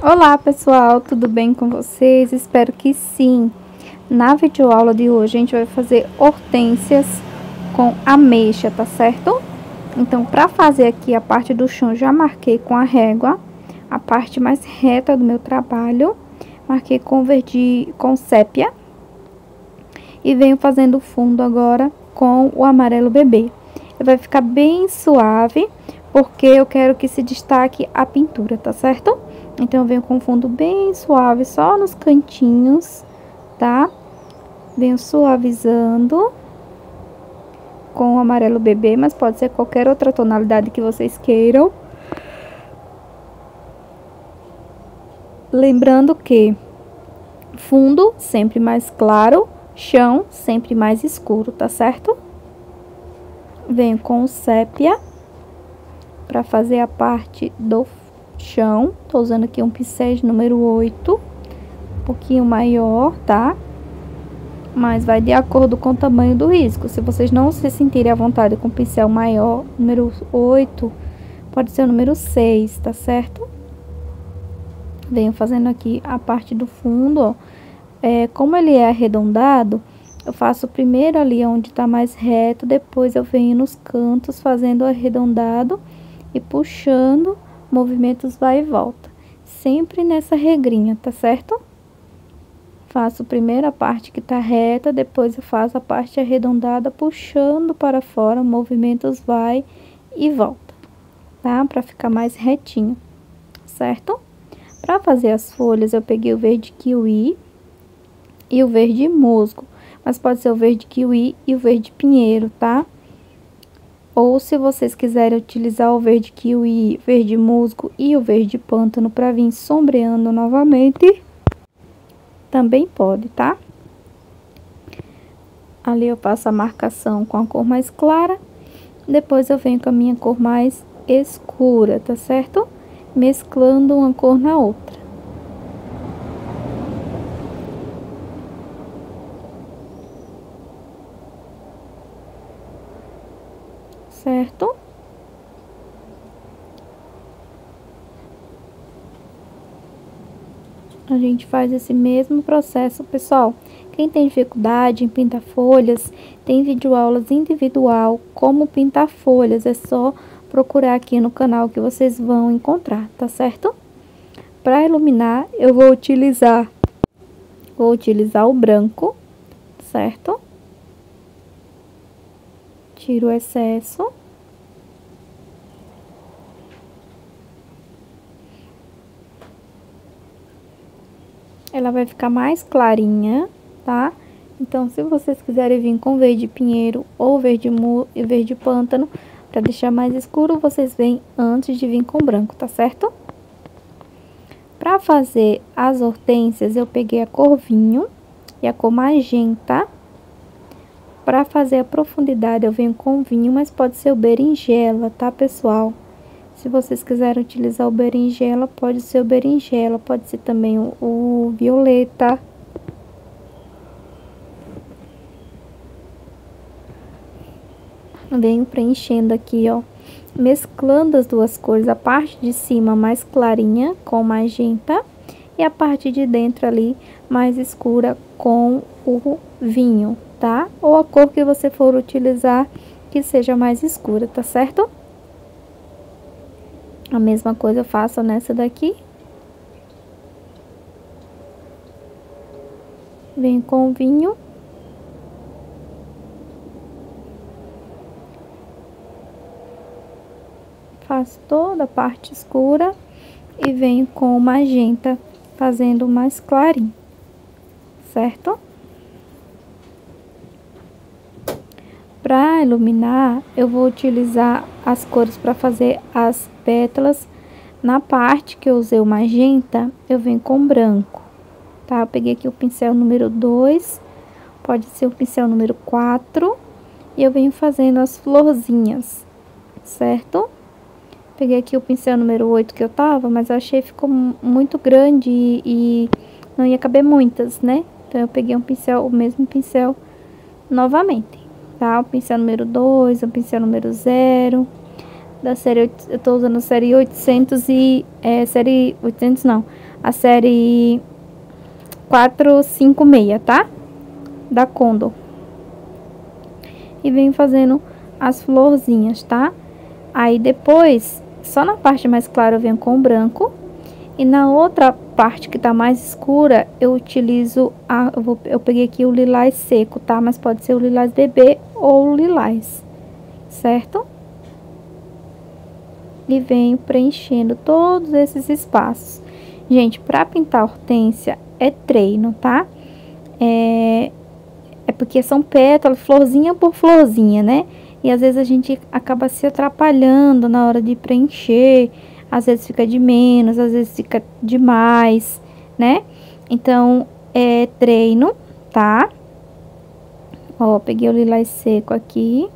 Olá pessoal, tudo bem com vocês? Espero que sim. Na videoaula de hoje a gente vai fazer hortênsias com ameixa, tá certo? Então, para fazer aqui a parte do chão, já marquei com a régua a parte mais reta do meu trabalho. Marquei com verde, com sépia. E venho fazendo o fundo agora com o amarelo bebê. Vai ficar bem suave, porque eu quero que se destaque a pintura, tá certo? Então, eu venho com fundo bem suave, só nos cantinhos, tá? Venho suavizando com o amarelo bebê, mas pode ser qualquer outra tonalidade que vocês queiram. Lembrando que fundo sempre mais claro, chão sempre mais escuro, tá certo? Venho com o sépia para fazer a parte do chão. Tô usando aqui um pincel de número 8, um pouquinho maior, tá? Mas vai de acordo com o tamanho do risco. Se vocês não se sentirem à vontade com pincel maior, número 8, pode ser o número 6, tá certo? Venho fazendo aqui a parte do fundo, ó. Como ele é arredondado, eu faço primeiro ali onde tá mais reto, depois eu venho nos cantos fazendo arredondado e puxando, movimentos vai e volta. Sempre nessa regrinha, tá certo? Faço primeiro a parte que tá reta, depois eu faço a parte arredondada, puxando para fora, movimentos vai e volta, tá? Para ficar mais retinho, certo? Para fazer as folhas, eu peguei o verde kiwi e o verde musgo, mas pode ser o verde kiwi e o verde pinheiro, tá? Ou se vocês quiserem utilizar o verde kiwi, verde musgo e o verde pântano para vir sombreando novamente, também pode, tá? Ali eu passo a marcação com a cor mais clara, depois eu venho com a minha cor mais escura, tá certo? Mesclando uma cor na outra. Certo? A gente faz esse mesmo processo, pessoal. Quem tem dificuldade em pintar folhas, tem videoaulas individual como pintar folhas. É só procurar aqui no canal que vocês vão encontrar, tá certo? Para iluminar, eu vou utilizar o branco, certo? Tiro o excesso. Ela vai ficar mais clarinha, tá? Então, se vocês quiserem vir com verde pinheiro ou verde pântano, para deixar mais escuro, vocês vêm antes de vir com branco, tá certo? Para fazer as hortênsias, eu peguei a cor vinho e a cor magenta. Para fazer a profundidade, eu venho com vinho, mas pode ser o berinjela, tá, pessoal? Se vocês quiserem utilizar o berinjela, pode ser o berinjela, pode ser também o violeta. Venho preenchendo aqui, ó, mesclando as duas cores, a parte de cima mais clarinha com magenta e a parte de dentro ali mais escura com o vinho, tá? Ou a cor que você for utilizar que seja mais escura, tá certo? A mesma coisa eu faço nessa daqui. Venho com o vinho. Faço toda a parte escura e venho com o magenta fazendo mais clarinho, certo? Para iluminar, eu vou utilizar as cores para fazer as pétalas. Na parte que eu usei o magenta, eu venho com branco, tá? Eu peguei aqui o pincel número 2, pode ser o pincel número 4, e eu venho fazendo as florzinhas, certo? Peguei aqui o pincel número 8 que eu tava, mas eu achei que ficou muito grande e não ia caber muitas, né? Então, eu peguei o mesmo pincel novamente. Tá? O pincel número 2, o pincel número 0. da série, eu tô usando a série 800 e, série 800 não, a série 456, tá? Da Condor. E venho fazendo as florzinhas, tá? Aí depois, só na parte mais clara eu venho com o branco. E na outra parte que tá mais escura, eu utilizo eu peguei aqui o lilás seco, tá? Mas pode ser o lilás bebê ou o lilás, certo? E venho preenchendo todos esses espaços. Gente, pra pintar hortênsia é treino, tá? É porque são pétalas, florzinha por florzinha, né? E às vezes a gente acaba se atrapalhando na hora de preencher. Às vezes fica de menos, às vezes fica de mais, né? Então, é treino, tá? Ó, peguei o lilás seco aqui.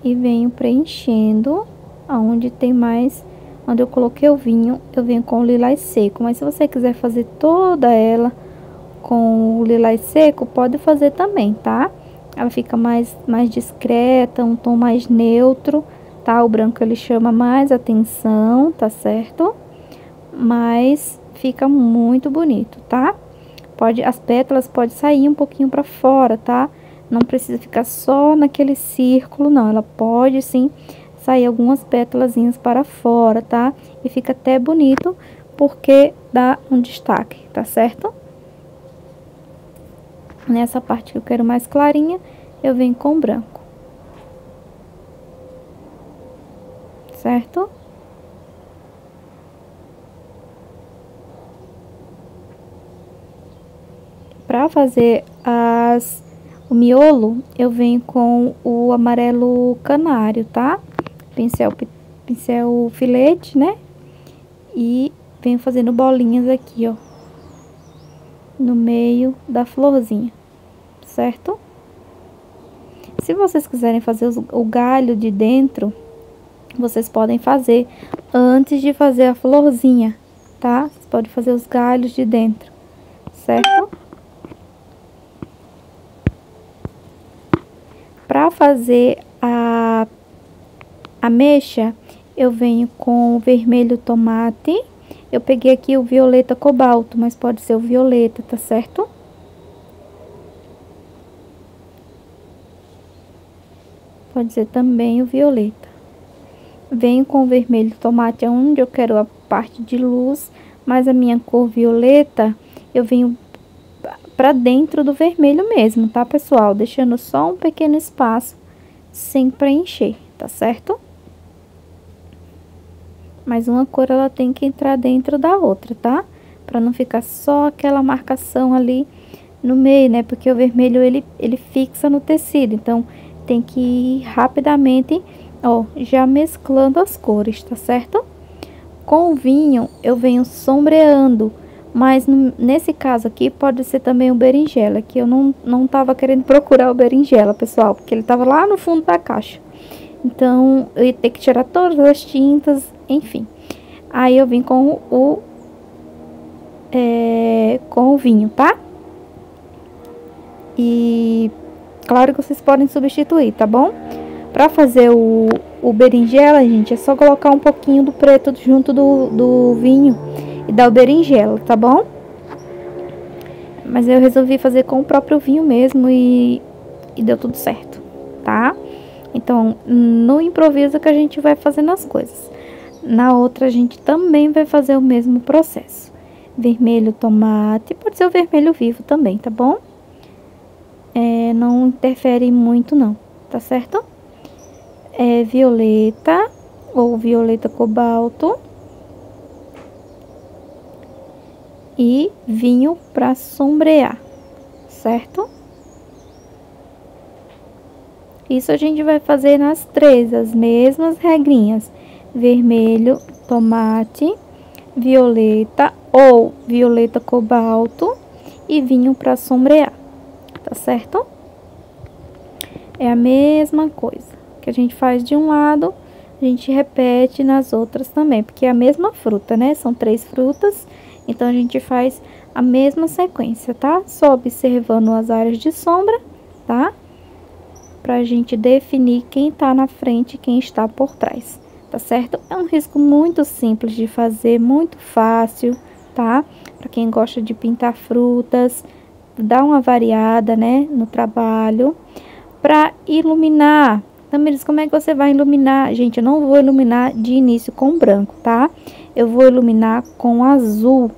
E venho preenchendo aonde tem mais, onde eu coloquei o vinho, eu venho com o lilás seco. Mas se você quiser fazer toda ela com o lilás seco, pode fazer também, tá? Ela fica mais discreta, um tom mais neutro, tá? O branco ele chama mais atenção, tá certo? Mas fica muito bonito, tá? As pétalas pode sair um pouquinho pra fora, tá? Não precisa ficar só naquele círculo, não. Ela pode sim sair algumas pétalazinhas para fora, tá? E fica até bonito porque dá um destaque, tá certo? Nessa parte que eu quero mais clarinha, eu venho com branco. Certo? Para fazer o miolo, eu venho com o amarelo canário, tá? Pincel filete, né? E venho fazendo bolinhas aqui, ó. No meio da florzinha, certo? Se vocês quiserem fazer o galho de dentro, vocês podem fazer antes de fazer a florzinha, tá? Vocês podem fazer os galhos de dentro, certo? Para fazer a mecha, eu venho com o vermelho tomate. Eu peguei aqui o violeta cobalto, mas pode ser o violeta, tá certo? Pode ser também o violeta. Venho com o vermelho tomate, onde eu quero a parte de luz, mas a minha cor violeta, eu venho pra dentro do vermelho mesmo, tá, pessoal? Deixando só um pequeno espaço, sem preencher, tá certo? Mas uma cor, ela tem que entrar dentro da outra, tá? Pra não ficar só aquela marcação ali no meio, né? Porque o vermelho, ele fixa no tecido. Então, tem que ir rapidamente, ó, já mesclando as cores, tá certo? Com o vinho, eu venho sombreando. Mas, nesse caso aqui, pode ser também o berinjela. Que eu não tava querendo procurar o berinjela, pessoal. Porque ele tava lá no fundo da caixa. Então, eu ia ter que tirar todas as tintas, enfim. Aí, eu vim com o vinho, tá? E, claro que vocês podem substituir, tá bom? Pra fazer o berinjela, gente, é só colocar um pouquinho do preto junto do vinho e dar o berinjela, tá bom? Mas eu resolvi fazer com o próprio vinho mesmo e deu tudo certo, tá? Então, no improviso que a gente vai fazendo as coisas. Na outra, a gente também vai fazer o mesmo processo. Vermelho tomate, pode ser o vermelho vivo também, tá bom? Não interfere muito não, tá certo? Violeta ou violeta cobalto. E vinho pra sombrear, certo? Isso a gente vai fazer nas três, as mesmas regrinhas. Vermelho, tomate, violeta ou violeta cobalto e vinho para sombrear, tá certo? É a mesma coisa que a gente faz de um lado, a gente repete nas outras também, porque é a mesma fruta, né? São 3 frutas, então a gente faz a mesma sequência, tá? Só observando as áreas de sombra, tá? pra gente definir quem tá na frente e quem está por trás, tá certo? É um risco muito simples de fazer, muito fácil, tá? Pra quem gosta de pintar frutas, dá uma variada, né, no trabalho. Pra iluminar, Tamires, como é que você vai iluminar? Gente, eu não vou iluminar de início com branco, tá? Eu vou iluminar com azul.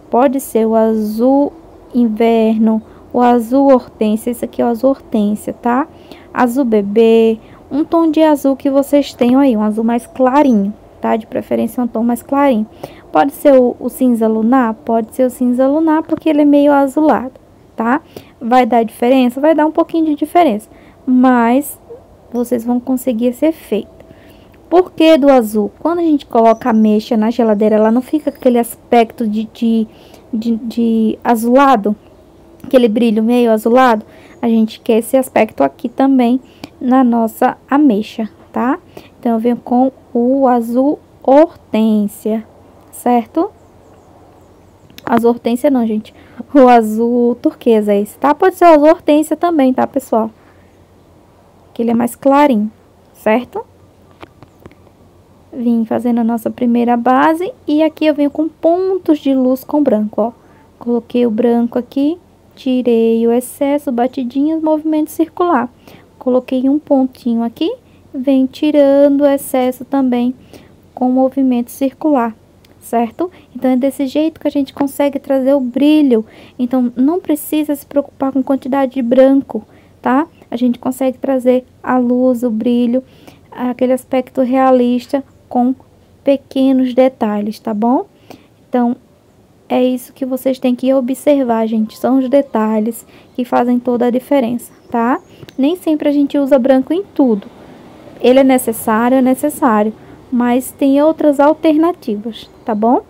Pode ser o azul inverno, o azul hortência. Esse aqui é o azul hortência, tá? Azul bebê, um tom de azul que vocês tenham aí, um azul mais clarinho, tá? De preferência um tom mais clarinho. Pode ser o cinza lunar? Pode ser o cinza lunar, porque ele é meio azulado, tá? Vai dar diferença? Vai dar um pouquinho de diferença, mas vocês vão conseguir esse efeito. Por que do azul? Quando a gente coloca a ameixa na geladeira, ela não fica aquele aspecto de azulado, aquele brilho meio azulado. A gente quer esse aspecto aqui também na nossa ameixa, tá? Então, eu venho com o azul hortência, certo? Azul hortência não, gente. O azul turquesa é esse, tá? Pode ser o azul hortência também, tá, pessoal? Que ele é mais clarinho, certo? Vim fazendo a nossa primeira base e aqui eu venho com pontos de luz com branco, ó. Coloquei o branco aqui, tirei o excesso, batidinhas, movimento circular. Coloquei um pontinho aqui, venho tirando o excesso também com movimento circular, certo? Então, é desse jeito que a gente consegue trazer o brilho. Então, não precisa se preocupar com quantidade de branco, tá? A gente consegue trazer a luz, o brilho, aquele aspecto realista com pequenos detalhes, tá bom? Então, é isso que vocês têm que observar, gente. São os detalhes que fazem toda a diferença, tá? Nem sempre a gente usa branco em tudo. Ele é necessário, mas tem outras alternativas, tá bom?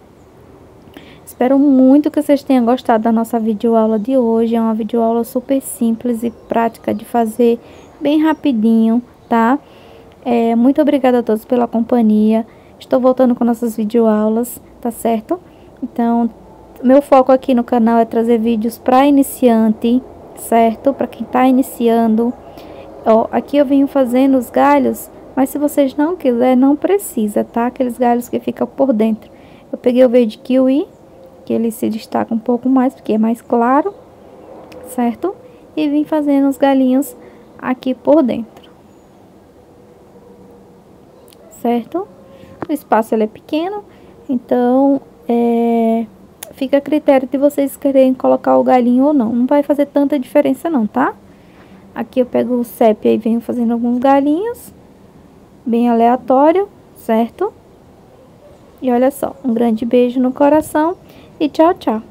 Espero muito que vocês tenham gostado da nossa videoaula de hoje. É uma videoaula super simples e prática de fazer, bem rapidinho, tá? Muito obrigada a todos pela companhia. Estou voltando com nossas videoaulas, tá certo? Então, meu foco aqui no canal é trazer vídeos para iniciante, certo? Para quem tá iniciando. Ó, aqui eu venho fazendo os galhos, mas se vocês não quiserem, não precisa, tá? Aqueles galhos que ficam por dentro. Eu peguei o verde kiwi, que ele se destaca um pouco mais, porque é mais claro, certo? E vim fazendo os galhinhos aqui por dentro. Certo? O espaço ele é pequeno, então fica a critério de vocês quererem colocar o galinho ou não. Não vai fazer tanta diferença não, tá? Aqui eu pego o sépia e venho fazendo alguns galinhos, bem aleatório, certo? E olha só, um grande beijo no coração e tchau, tchau!